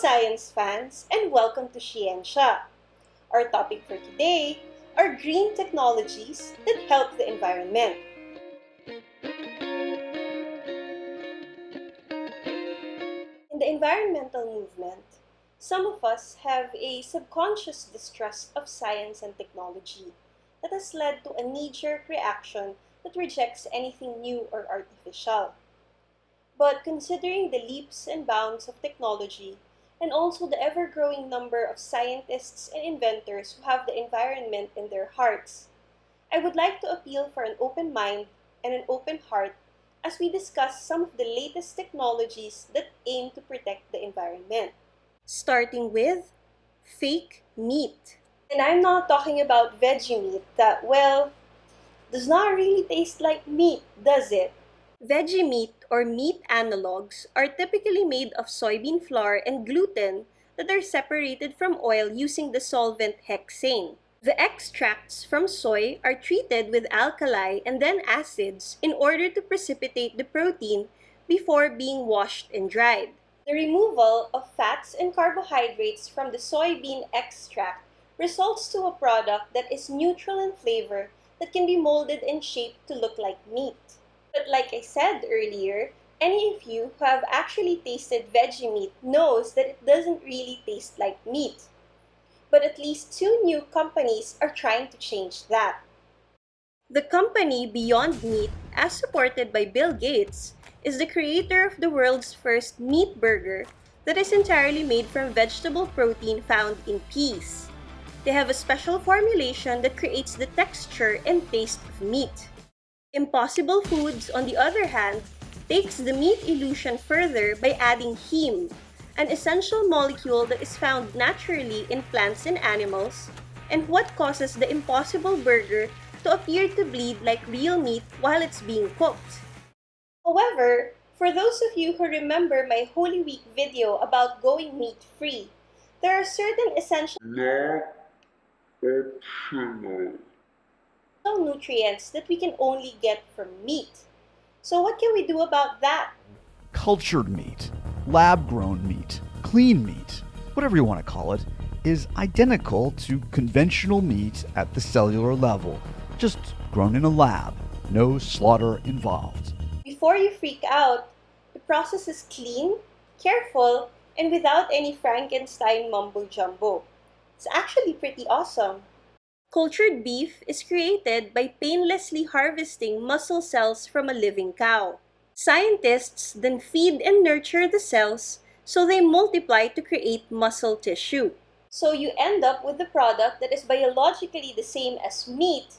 science fans, and welcome to SHE-ensya. Our topic for today are green technologies that help the environment. In the environmental movement, some of us have a subconscious distrust of science and technology that has led to a knee-jerk reaction that rejects anything new or artificial. But considering the leaps and bounds of technology, and also the ever-growing number of scientists and inventors who have the environment in their hearts, I would like to appeal for an open mind and an open heart as we discuss some of the latest technologies that aim to protect the environment. Starting with fake meat. And I'm not talking about veggie meat that, well, does not really taste like meat, does it? Veggie meat or meat analogs are typically made of soybean flour and gluten that are separated from oil using the solvent hexane. The extracts from soy are treated with alkali and then acids in order to precipitate the protein before being washed and dried. The removal of fats and carbohydrates from the soybean extract results to a product that is neutral in flavor that can be molded and shaped to look like meat. But like I said earlier, any of you who have actually tasted veggie meat knows that it doesn't really taste like meat. But at least two new companies are trying to change that. The company Beyond Meat, as supported by Bill Gates, is the creator of the world's first meat burger that is entirely made from vegetable protein found in peas. They have a special formulation that creates the texture and taste of meat. Impossible Foods, on the other hand, takes the meat illusion further by adding heme, an essential molecule that is found naturally in plants and animals, and what causes the Impossible Burger to appear to bleed like real meat while it's being cooked. However, for those of you who remember my Holy Week video about going meat-free, there are certain essential nutrients that we can only get from meat. So what can we do about that? Cultured meat, lab-grown meat, clean meat, whatever you want to call it, is identical to conventional meat at the cellular level, just grown in a lab, no slaughter involved. Before you freak out, the process is clean, careful, and without any Frankenstein mumbo-jumbo. It's actually pretty awesome. Cultured beef is created by painlessly harvesting muscle cells from a living cow. Scientists then feed and nurture the cells so they multiply to create muscle tissue. So you end up with a product that is biologically the same as meat,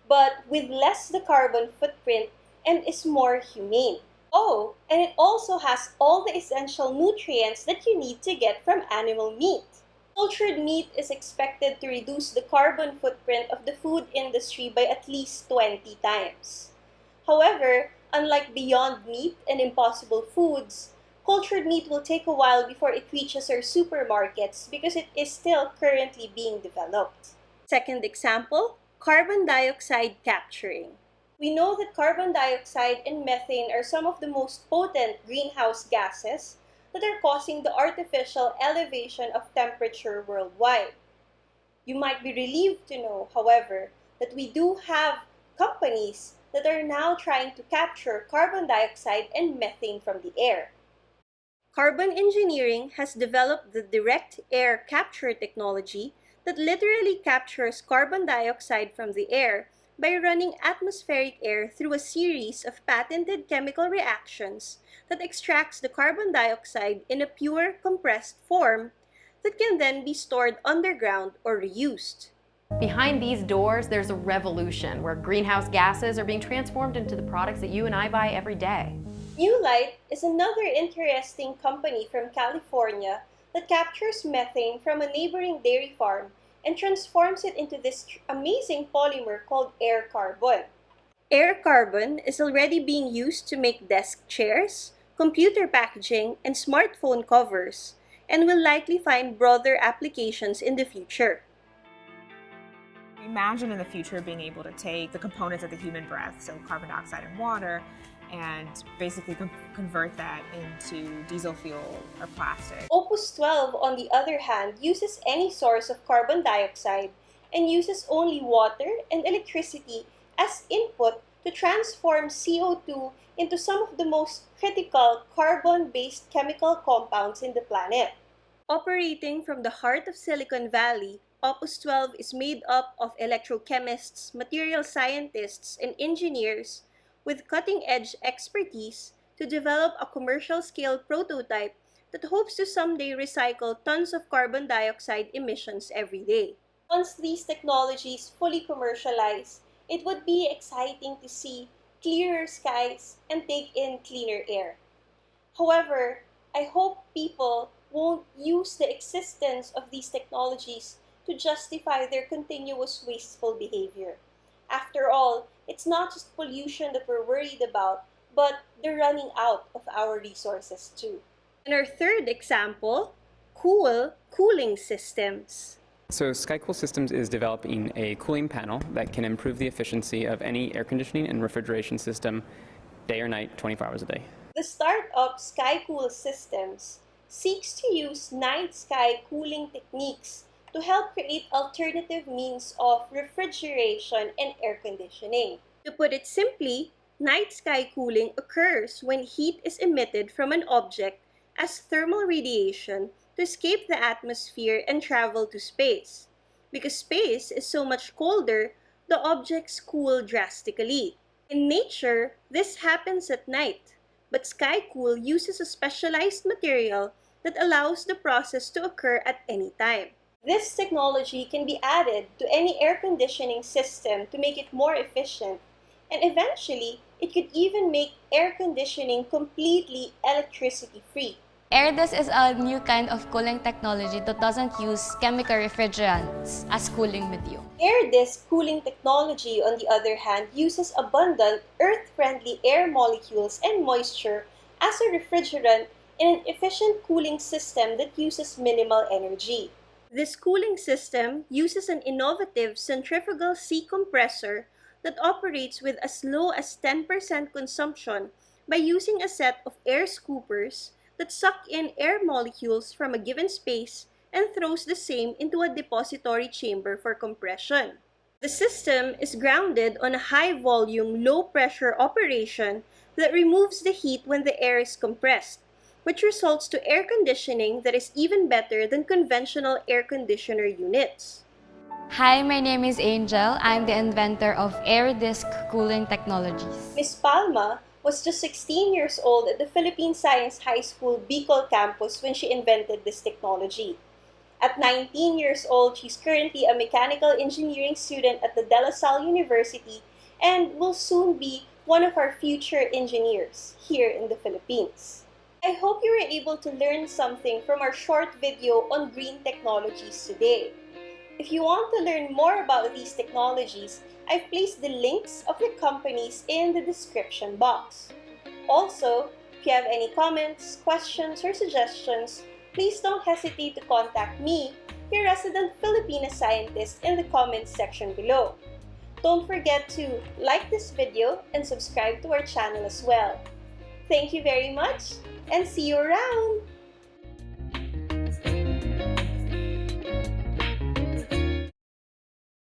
but with less the carbon footprint and is more humane. Oh, and it also has all the essential nutrients that you need to get from animal meat. Cultured meat is expected to reduce the carbon footprint of the food industry by at least 20 times. However, unlike Beyond Meat and Impossible Foods, cultured meat will take a while before it reaches our supermarkets because it is still currently being developed. Second example, carbon dioxide capturing. We know that carbon dioxide and methane are some of the most potent greenhouse gases that are causing the artificial elevation of temperature worldwide. You might be relieved to know, however, that we do have companies that are now trying to capture carbon dioxide and methane from the air. Carbon engineering has developed the direct air capture technology that literally captures carbon dioxide from the air by running atmospheric air through a series of patented chemical reactions that extracts the carbon dioxide in a pure, compressed form that can then be stored underground or reused. Behind these doors, there's a revolution where greenhouse gases are being transformed into the products that you and I buy every day. New Light is another interesting company from California that captures methane from a neighboring dairy farm and transforms it into this amazing polymer called air carbon. Air carbon is already being used to make desk chairs, computer packaging, and smartphone covers, and will likely find broader applications in the future. Imagine in the future being able to take the components of the human breath, so carbon dioxide and water, and basically convert that into diesel fuel or plastic. Opus 12, on the other hand, uses any source of carbon dioxide and uses only water and electricity as input to transform CO2 into some of the most critical carbon-based chemical compounds in the planet. Operating from the heart of Silicon Valley, Opus 12 is made up of electrochemists, material scientists, and engineers with cutting-edge expertise to develop a commercial-scale prototype that hopes to someday recycle tons of carbon dioxide emissions every day. Once these technologies fully commercialize, it would be exciting to see clearer skies and take in cleaner air. However, I hope people won't use the existence of these technologies to justify their continuous wasteful behavior. After all, it's not just pollution that we're worried about, but the running out of our resources too. And our third example, cooling systems. So SkyCool Systems is developing a cooling panel that can improve the efficiency of any air conditioning and refrigeration system day or night, 24 hours a day. The startup SkyCool Systems seeks to use night sky cooling techniques to help create alternative means of refrigeration and air conditioning. To put it simply, night sky cooling occurs when heat is emitted from an object as thermal radiation to escape the atmosphere and travel to space. Because space is so much colder, the objects cool drastically. In nature, this happens at night, but SkyCool uses a specialized material that allows the process to occur at any time. This technology can be added to any air conditioning system to make it more efficient, and eventually, it could even make air conditioning completely electricity-free. AirDis is a new kind of cooling technology that doesn't use chemical refrigerants as cooling medium. AirDis cooling technology, on the other hand, uses abundant, earth-friendly air molecules and moisture as a refrigerant in an efficient cooling system that uses minimal energy. This cooling system uses an innovative centrifugal sea compressor that operates with as low as 10% consumption by using a set of air scoopers that suck in air molecules from a given space and throws the same into a depository chamber for compression. The system is grounded on a high-volume, low-pressure operation that removes the heat when the air is compressed, which results to air conditioning that is even better than conventional air conditioner units. Hi, my name is Angel. I'm the inventor of AirDis cooling technologies. Ms. Palma was just 16 years old at the Philippine Science High School Bicol campus when she invented this technology. At 19 years old, she's currently a mechanical engineering student at the De La Salle University and will soon be one of our future engineers here in the Philippines. I hope you were able to learn something from our short video on green technologies today. If you want to learn more about these technologies, I've placed the links of the companies in the description box. Also, if you have any comments, questions, or suggestions, please don't hesitate to contact me, your resident Filipino scientist, in the comments section below. Don't forget to like this video and subscribe to our channel as well. Thank you very much, and see you around!